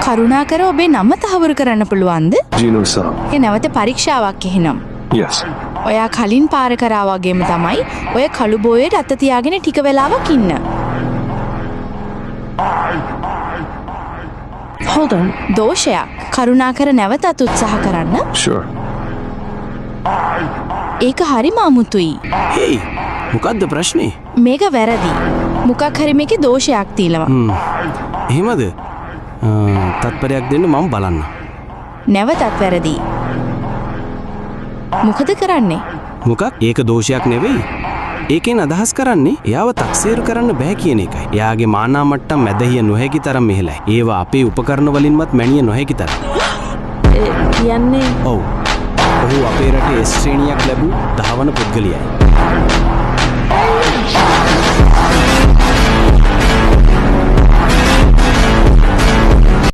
කරුණාකර ඔබේ නම තහවුරු කරන්න පුළුවන්ද? Gino Sam. ඒ නැවත පරීක්ෂාවක් එහෙනම්. Yes. ඔයා කලින් පාර කරා වගේම තමයි ඔය කළු බෝයේ අත තියාගෙන ටික වෙලාවක් ඉන්න. Hold on. දෝෂයක්. කරුණාකර නැවතත් උත්සාහ කරන්න. Sure. ඒක හරිම අමුතුයි. hey මොකද්ද ප්‍රශ්නේ? මේක වැරදි. මොකක් හරි මේකේ දෝෂයක් තියෙනවා. එහෙමද? තත්පරයක් දෙන්න මම බලන්න. නැවතත් වැරදි. මොකද කරන්නේ? මොකක්? ඒක දෝෂයක් නෙවෙයි. ඒකෙන් අදහස් කරන්නේ එයාව තක්සේරු කරන්න බෑ කියන එකයි. එයාගේ මානා මට්ටම් මැදහිය නොහැකි තරම් ඉහළයි. ඒවා අපේ උපකරණ වලින්වත් මැනිය නොහැකි තරම්. කියන්නේ ඔව්. ඔහු අපේ රටේ S ශ්‍රේණියක් ලැබූ 10 වන පුද්ගලයයි.